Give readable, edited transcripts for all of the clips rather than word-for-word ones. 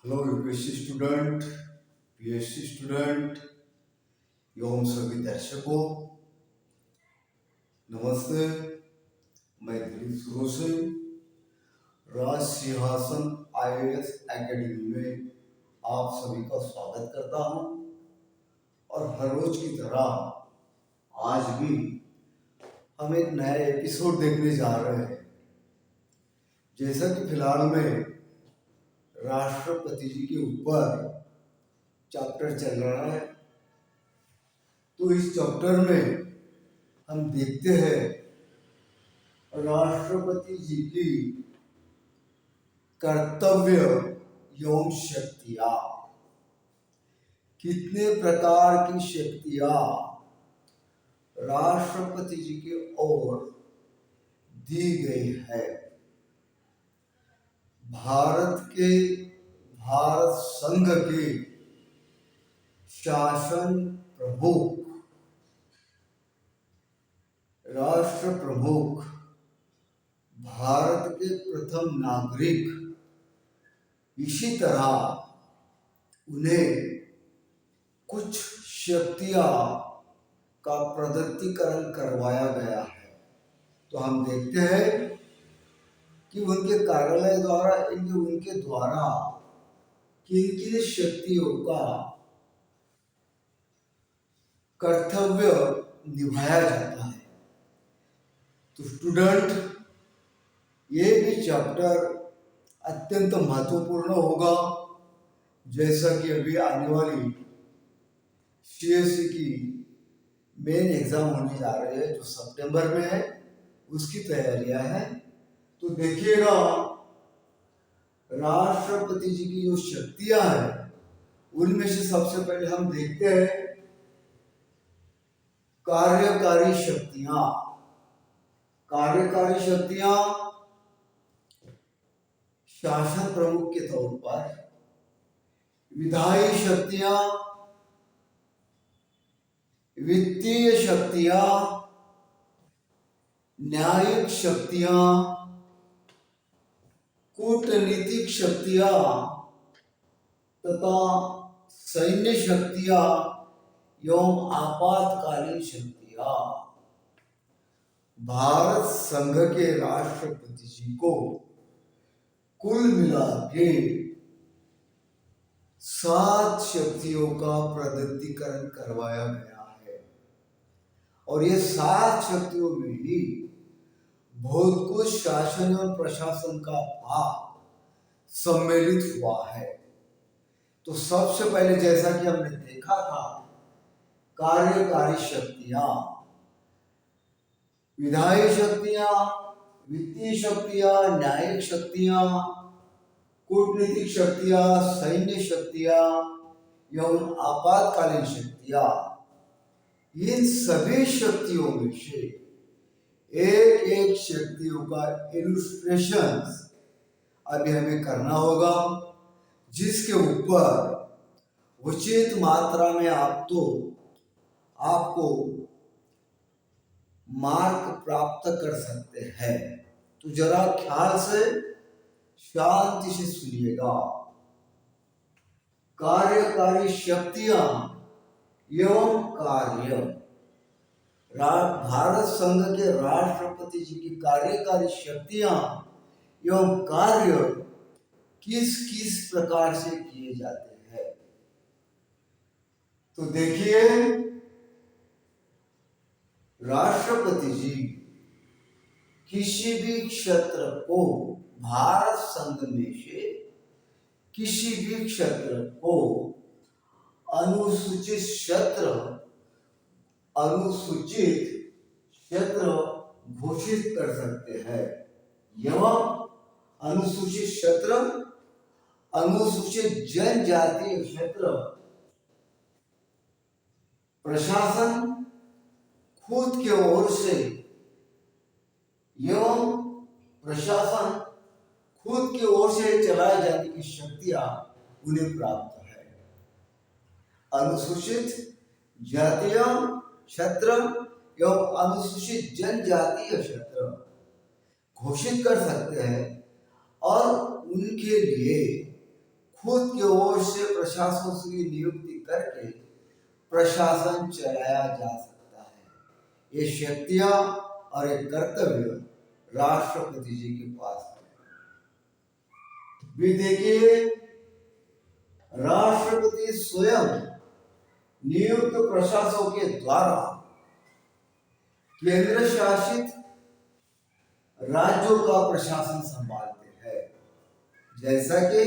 Hello UPSC student, PSC student एवं सभी दर्शकों, नमस्ते। मैं दिलीप सुरो सिंह राज सिंहासन आईएएस एकेडमी में आप सभी का स्वागत करता हूं। और हर रोज की तरह आज भी हम एक नया एपिसोड देखने जा रहे हैं। जैसा कि फिलहाल में राष्ट्रपति जी के ऊपर चैप्टर चल रहा है, तो इस चैप्टर में हम देखते हैं राष्ट्रपति जी की कर्तव्य एवं शक्तियां। कितने प्रकार की शक्तियां राष्ट्रपति जी की ओर दी गई है। भारत संघ के शासन प्रमुख, राष्ट्र प्रमुख, भारत के प्रथम नागरिक, इसी तरह उन्हें कुछ शक्तियां का प्रदत्तीकरण करवाया गया है। तो हम देखते हैं कि उनके कार्यालय द्वारा उनके द्वारा किन किन शक्तियों का कर्तव्य निभाया जाता है। तो स्टूडेंट, ये भी चैप्टर अत्यंत महत्वपूर्ण होगा। जैसा कि अभी आने वाली सीएससी की मेन एग्जाम होने जा रही है, जो सितंबर में है, उसकी तैयारियां हैं। तो देखिएगा, राष्ट्रपति जी की जो शक्तियां हैं उनमें से सबसे पहले हम देखते हैं कार्यकारी शक्तियां। कार्यकारी शक्तियां शासन प्रमुख के तौर पर, विधायी शक्तियां, वित्तीय शक्तियां, न्यायिक शक्तियां, कूटनीतिक शक्तियां तथा सैन्य शक्तियां एवं आपातकालीन शक्तियां। भारत संघ के राष्ट्रपति जी को कुल मिला के 7 शक्तियों का प्रदत्तीकरण करवाया गया है। और ये 7 शक्तियों में ही बहुत कुछ शासन और प्रशासन का भाग सम्मिलित हुआ है। तो सबसे पहले, जैसा कि हमने देखा था, कार्यकारी शक्तियां, विधायी शक्तियां, वित्तीय शक्तियां, न्यायिक शक्तियां, कूटनीतिक शक्तियां, सैन्य शक्तियां एवं आपातकालीन शक्तियां। इन सभी शक्तियों में से एक एक शक्तियों का इलस्ट्रेशन अभी हमें करना होगा, जिसके ऊपर उचित मात्रा में आपको मार्क प्राप्त कर सकते हैं। तो जरा ख्याल से, शांति से सुनिएगा। कार्यकारी शक्तियां एवं कार्य। भारत संघ के राष्ट्रपति जी की कार्यकारी शक्तियां एवं कार्य किस किस प्रकार से किए जाते हैं। तो देखिए, राष्ट्रपति जी किसी भी क्षेत्र को, भारत संघ में से किसी भी क्षेत्र को अनुसूचित क्षेत्र घोषित कर सकते हैं। एवं अनुसूचित क्षेत्र, अनुसूचित जनजातीय क्षेत्र प्रशासन खुद की ओर से एवं प्रशासन खुद की ओर से चलाए जाने की शक्तियां उन्हें प्राप्त है। अनुसूचित जातीय क्षेत्र एवं अनुसूचित जनजातीय क्षेत्र घोषित कर सकते हैं और उनके लिए खुद की ओर से प्रशासकों की नियुक्ति करके प्रशासन चलाया जा सकता है। ये शक्तियां और ये कर्तव्य राष्ट्रपति जी के पास है। भी देखिए, राष्ट्रपति स्वयं नियुक्त प्रशासकों के द्वारा केंद्र शासित राज्यों का प्रशासन संभालते हैं। जैसा कि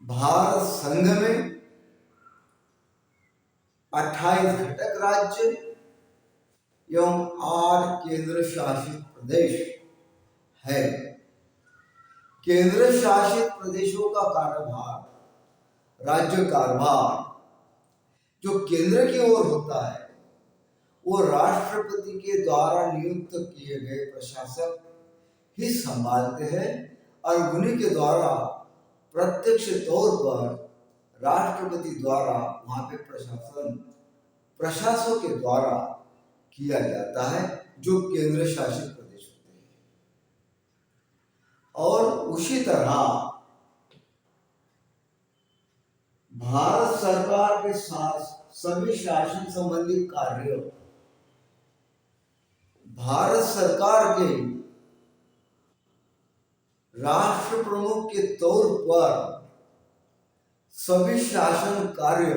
भारत संघ में 28 घटक राज्य एवं 8 केंद्र शासित प्रदेश है। केंद्र शासित प्रदेशों का कार्यभार, राज्य कार्यभार जो केंद्र की ओर होता है, वो राष्ट्रपति के द्वारा नियुक्त किए गए प्रशासक ही संभालते हैं और उन्हीं के द्वारा प्रत्यक्ष तौर पर राष्ट्रपति द्वारा वहां पे प्रशासकों के द्वारा किया जाता है, जो केंद्र शासित प्रदेश होते हैं। और उसी तरह भारत सरकार के साथ सभी शासन संबंधी कार्य भारत सरकार के राष्ट्र प्रमुख के तौर पर सभी शासन कार्य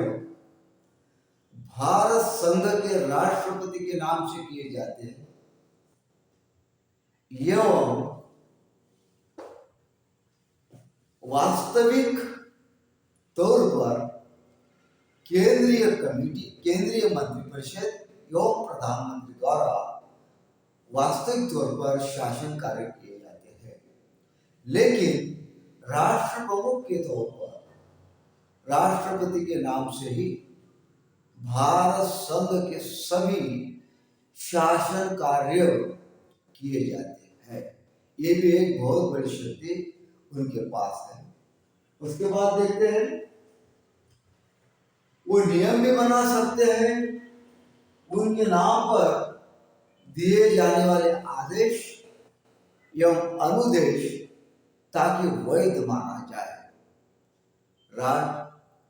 भारत संघ के राष्ट्रपति के नाम से किए जाते हैं एवं वास्तविक तौर पर केंद्रीय कमेटी, केंद्रीय मंत्रिपरिषद एवं प्रधानमंत्री द्वारा वास्तविक तौर पर शासन कार्य किए जाते हैं। लेकिन राष्ट्र प्रमुख के तौर पर राष्ट्रपति के नाम से ही भारत संघ के सभी शासन कार्य किए जाते हैं। ये भी एक बहुत बड़ी शक्ति उनके पास है। उसके बाद देखते हैं, वो नियम भी बना सकते हैं, उनके नाम पर दिए जाने वाले आदेश एवं अनुदेश ताकि वैध माना जाए।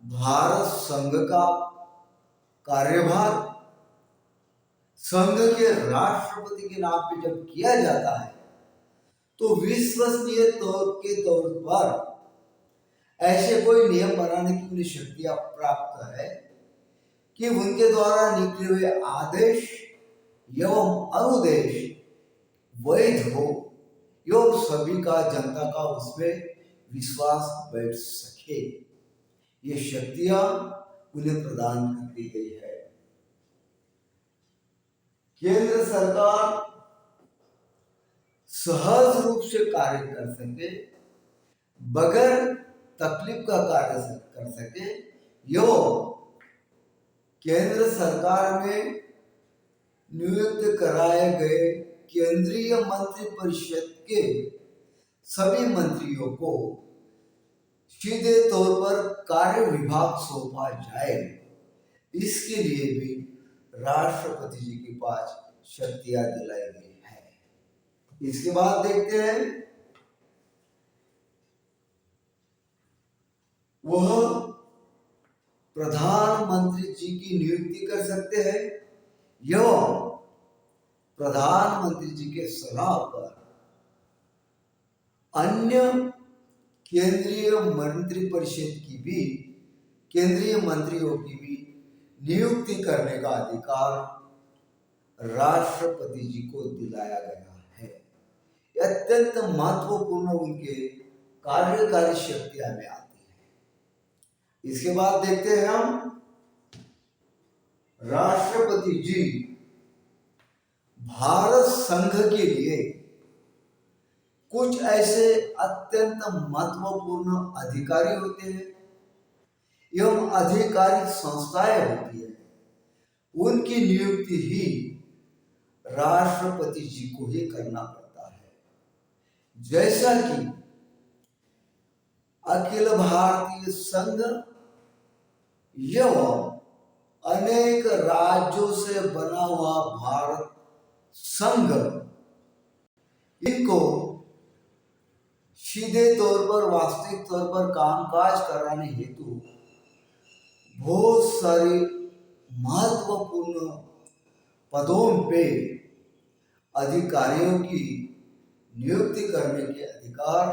भारत संघ का कार्यभार संघ के राष्ट्रपति के नाम पे जब किया जाता है, तो विश्वसनीय के तौर पर ऐसे कोई नियम बनाने की उन्हें शक्तियां प्राप्त है कि उनके द्वारा निकले हुए आदेश एवं अनुदेश वैध हो एवं सभी का, जनता का उसमें विश्वास बैठ सके। ये शक्तियां उन्हें प्रदान कर दी गई है। केंद्र सरकार सहज रूप से कार्य कर सके, बगैर तकलीफ का कार्य कर सके, यो केंद्र सरकार में नियुक्त कराए गए केंद्रीय मंत्रिपरिषद के सभी मंत्रियों को सीधे तौर पर कार्य विभाग सौंपा जाए। इसके लिए भी राष्ट्रपति जी के पास शक्तियां दिलाई गई है। इसके बाद देखते हैं, वह प्रधानमंत्री जी की नियुक्ति कर सकते हैं एवं प्रधानमंत्री जी के सलाह पर अन्य केंद्रीय मंत्रिपरिषद की भी, केंद्रीय मंत्रियों की भी नियुक्ति करने का अधिकार राष्ट्रपति जी को दिलाया गया है। अत्यंत महत्वपूर्ण उनके कार्यकारी शक्तियां में आती है। इसके बाद देखते हैं हम, राष्ट्रपति जी भारत संघ के लिए कुछ ऐसे अत्यंत महत्वपूर्ण अधिकारी होते हैं एवं आधिकारिक संस्थाएं होती है, उनकी नियुक्ति ही राष्ट्रपति जी को ही करना पड़ता है। जैसा कि अखिल भारतीय संघ एवं अनेक राज्यों से बना हुआ भारत संघ, इनको सीधे तौर पर वास्तविक तौर पर कामकाज कराने हेतु बहुत सारे महत्वपूर्ण पदों पे अधिकारियों की नियुक्ति करने के अधिकार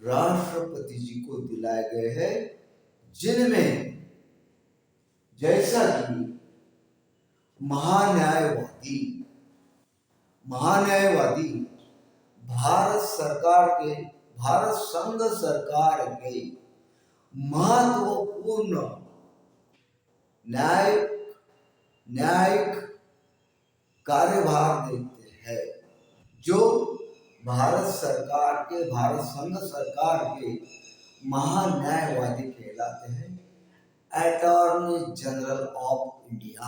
राष्ट्रपति जी को दिलाए गए हैं, जिनमें जैसा कि महान्यायवादी महान्यायवादी भारत संघ सरकार के महत्वपूर्ण न्यायिक कार्यभार देते हैं, जो भारत संघ सरकार के महान्यायवादी कहलाते हैं, अटॉर्नी जनरल ऑफ इंडिया।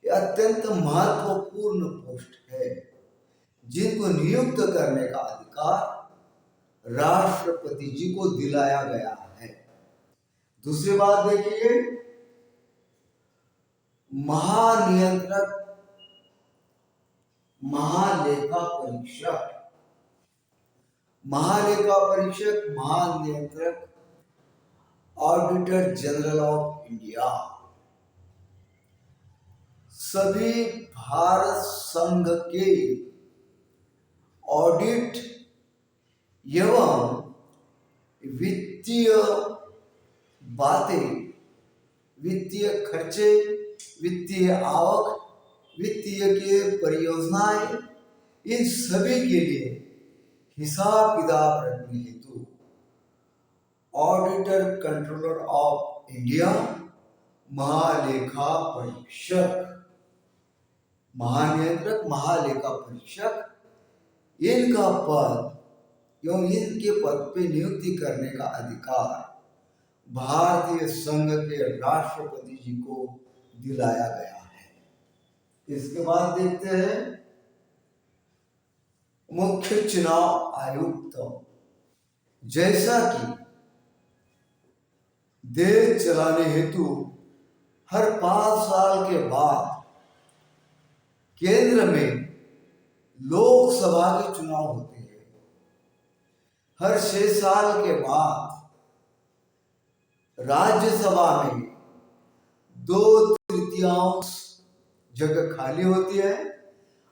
यह अत्यंत महत्वपूर्ण पोस्ट है, जिनको नियुक्त करने का अधिकार राष्ट्रपति जी को दिलाया गया है। दूसरी बात देखिए, महानियंत्रक महानियंत्रक ऑडिटर जनरल ऑफ इंडिया सभी भारत संघ के ऑडिट एवं वित्तीय बातें, वित्तीय खर्चे, वित्तीय आवक, वित्तीय के परियोजनाएं, इन सभी के लिए हिसाब किताब रखने हेतु ऑडिटर कंट्रोलर ऑफ इंडिया, महालेखा परीक्षक, महानियंत्रक, महालेखा परीक्षक, इनका पद एवं इनके पद पे नियुक्ति करने का अधिकार भारतीय संघ के राष्ट्रपति जी को दिलाया गया है। इसके बाद देखते हैं मुख्य चुनाव आयुक्त। जैसा कि देश चलाने हेतु हर 5 साल के बाद केंद्र में लोकसभा के चुनाव होते हैं, हर 6 साल के बाद राज्यसभा में 2/3 जगह खाली होती है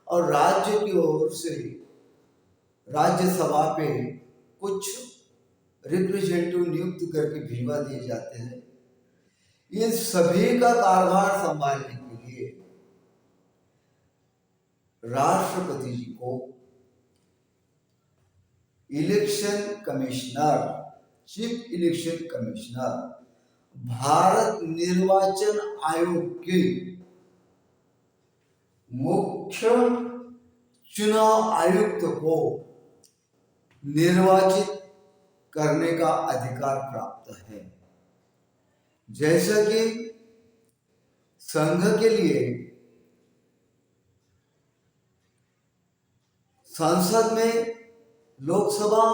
और राज्य की ओर से राज्यसभा पे कुछ रिप्रेजेंटेटिव नियुक्त करके भिजवा दिए जाते हैं। इन सभी का कारभार संभालने के लिए राष्ट्रपति जी को election commissioner, chief election commissioner, Bharat निर्वाचन आयोग के मुख्य चुनाव आयुक्त को निर्वाचित करने का अधिकार प्राप्त है। जैसा कि संघ के लिए संसद में लोकसभा,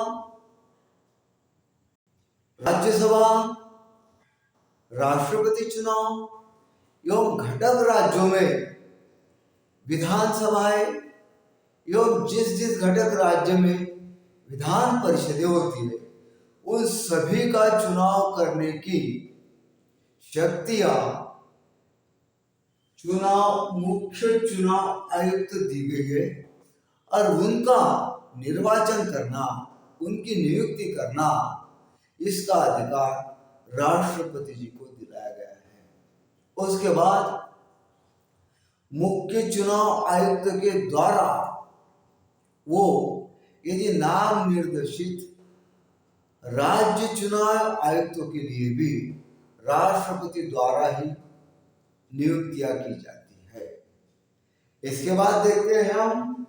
राज्यसभा, राष्ट्रपति चुनाव एवं घटक राज्यों में विधानसभाएं एवं जिस घटक राज्य में विधान परिषदें होती है, उन सभी का चुनाव करने की शक्तियां मुख्य चुनाव आयुक्त दी गई है और उनका निर्वाचन करना, उनकी नियुक्ति करना, इसका अधिकार राष्ट्रपति जी को दिलाया गया है। उसके बाद मुख्य चुनाव आयुक्त के द्वारा वो यदि नाम निर्देशित राज्य चुनाव आयुक्तों के लिए भी राष्ट्रपति द्वारा ही नियुक्तियां की जाती है। इसके बाद देखते हैं हम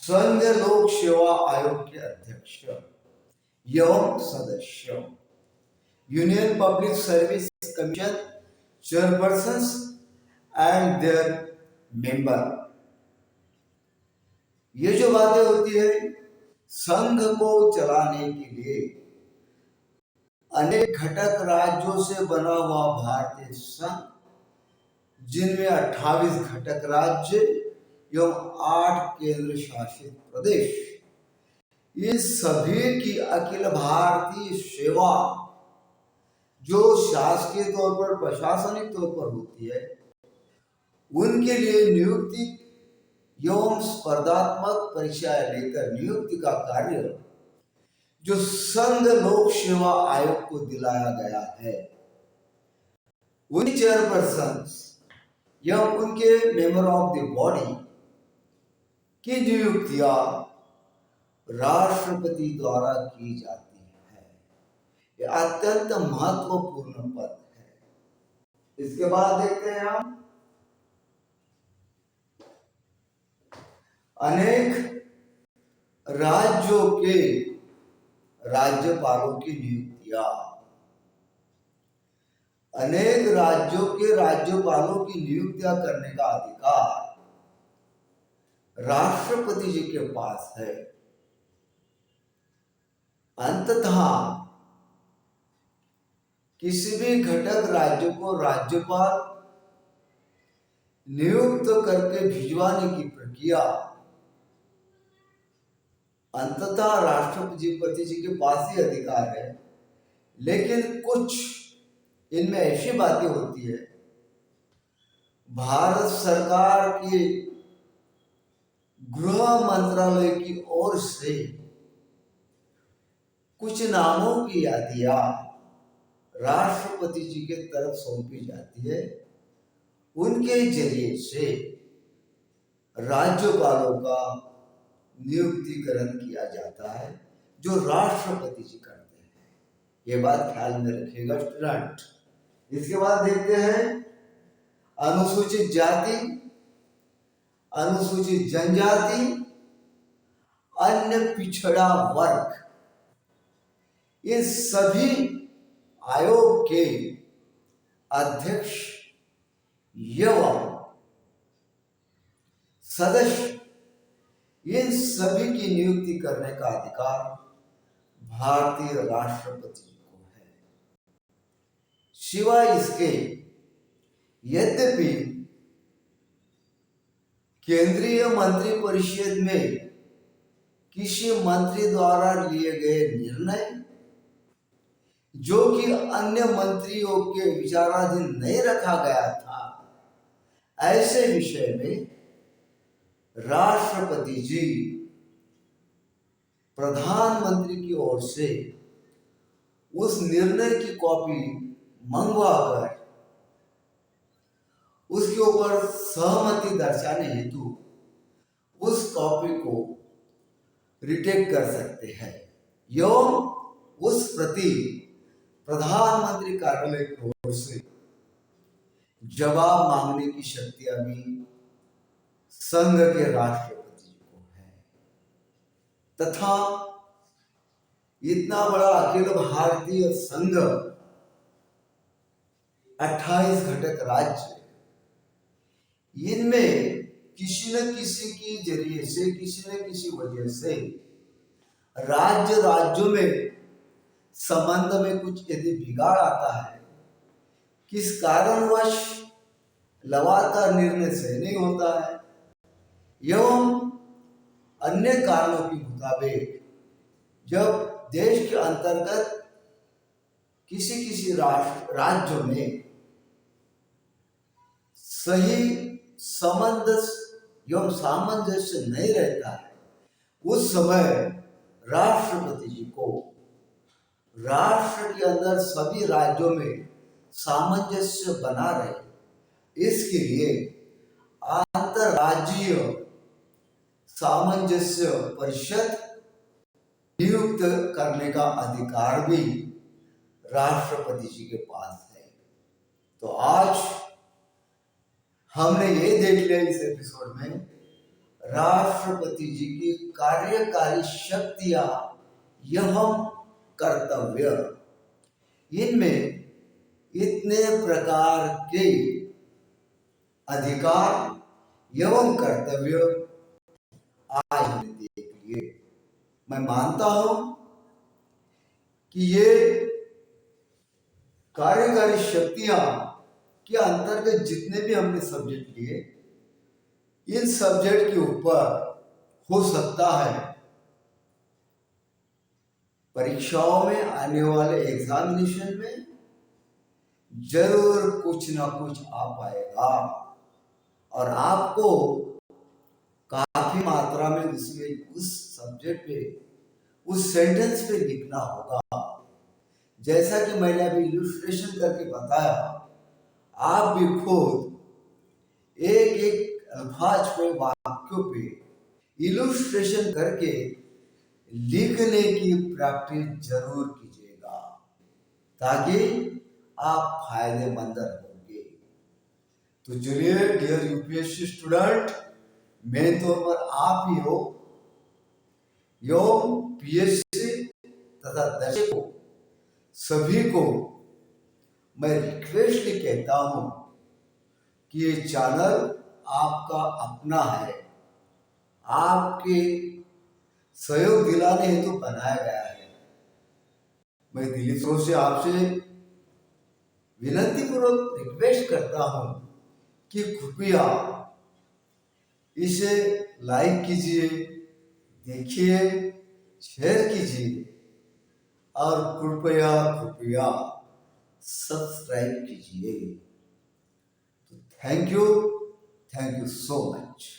संघ लोक सेवा आयोग के अध्यक्ष एवं सदस्य, union public service commission chairperson and there member. ये जो बातें होती है, संघ को चलाने के लिए अनेक घटक राज्यों से बना हुआ भारतीय संघ, जिनमें 28 घटक राज्य एवं 8 केंद्र शासित प्रदेश, ये सभी की अखिल भारतीय सेवा जो शासकीय तौर पर प्रशासनिक तौर पर होती है, उनके लिए नियुक्ति एवं स्पर्धात्मक परीक्षा लेकर नियुक्ति का कार्य जो संघ लोक सेवा आयोग को दिलाया गया है, उन चेयरपर्सन या उनके मेंबर ऑफ द बॉडी की नियुक्तियां राष्ट्रपति द्वारा की जाती है। यह अत्यंत महत्वपूर्ण पद है। इसके बाद देखते हैं हम अनेक राज्यों के राज्यपालों की नियुक्तियां। अनेक राज्यों के राज्यपालों की नियुक्तियां करने का अधिकार राष्ट्रपति जी के पास है। अंततः किसी भी घटक राज्य को राज्यपाल नियुक्त करके भिजवाने की प्रक्रिया अंततः राष्ट्रपति जी के पास ही अधिकार है। लेकिन कुछ इनमें ऐसी बातें होती है, भारत सरकार के गृह मंत्रालय की ओर से कुछ नामों की यादियां राष्ट्रपति जी के तरफ सौंपी जाती है। उनके जरिए से राज्यपालों का नियुक्तिकरण किया जाता है, जो राष्ट्रपति जी करते हैं। ये बात ख्याल में रखिएगा स्टूडेंट। इसके बाद देखते हैं अनुसूचित जाति, अनुसूचित जनजाति, अन्य पिछड़ा वर्ग, ये सभी आयोग के अध्यक्ष एवं सदस्य, इन सभी की नियुक्ति करने का अधिकार भारतीय राष्ट्रपति को है। सिवाय इसके, यद्यपि केंद्रीय मंत्रिपरिषद में किसी मंत्री द्वारा लिए गए निर्णय जो कि अन्य मंत्रियों के विचाराधीन नहीं रखा गया था, ऐसे विषय में राष्ट्रपति जी प्रधानमंत्री की ओर से उस निर्णय की कॉपी मंगवाकर उसके ऊपर सहमति दर्शाने हेतु उस कॉपी को रिटेक कर सकते हैं एवं उस प्रति प्रधानमंत्री कार्यालय की ओर से जवाब मांगने की शक्तियां भी संघ के राष्ट्रपति को है। तथा इतना बड़ा अखिल भारतीय संघ, 28 घटक राज्य, इनमें किसी न किसी की जरिए से, किसी न किसी वजह से राज्यों में संबंध में कुछ यदि बिगाड़ आता है, किस कारणवश लगातार निर्णय सही नहीं होता है एवं अन्य कारणों के मुताबिक जब देश के अंतर्गत किसी किसी राज्यों में सही संबंध एवं सामंजस्य नहीं रहता है, उस समय राष्ट्रपति जी को राष्ट्र के अंदर सभी राज्यों में सामंजस्य बना रहे, इसके लिए अंतरराज्यीय सामंजस्य परिषद नियुक्त करने का अधिकार भी राष्ट्रपति जी के पास है। तो आज हमने ये देख लिया इस एपिसोड में राष्ट्रपति जी की कार्यकारी शक्तियां एवं कर्तव्य, इनमें इतने प्रकार के अधिकार एवं कर्तव्य आज हमने देख लिए। मैं मानता हूं कि ये कार्यकारी शक्तियां के अंतर्गत जितने भी हमने सब्जेक्ट लिए, इन सब्जेक्ट के ऊपर हो सकता है परीक्षाओं में आने वाले एग्जामिनेशन में जरूर कुछ ना कुछ आ पाएगा और आपको काफी मात्रा में उसमें उस सब्जेक्ट पे उस सेंटेंस पे लिखना होगा। जैसा कि मैंने अभी इलस्ट्रेशन करके बताया, आप भी खुद एक एक अल्फाज पे वाक्यों पे इलस्ट्रेशन करके लिखने की प्रैक्टिस जरूर कीजिएगा ताकि आप फायदेमंद होंगे। तो चलिए डियर यूपीएससी स्टूडेंट, मेन तौर पर आप ही हो एवं पीएससी तथा दर्शकों सभी को मैं रिक्वेस्टली कहता हूं कि ये चैनल आपका अपना है, आपके सहयोग दिलाने हेतु बनाया गया है। मैं दिली दिलों से आपसे विनती पूर्वक रिक्वेस्ट करता हूं कि कृपया इसे लाइक कीजिए, देखिए, शेयर कीजिए और कृपया कृपया सब्सक्राइब कीजिए। तो थैंक यू सो मच।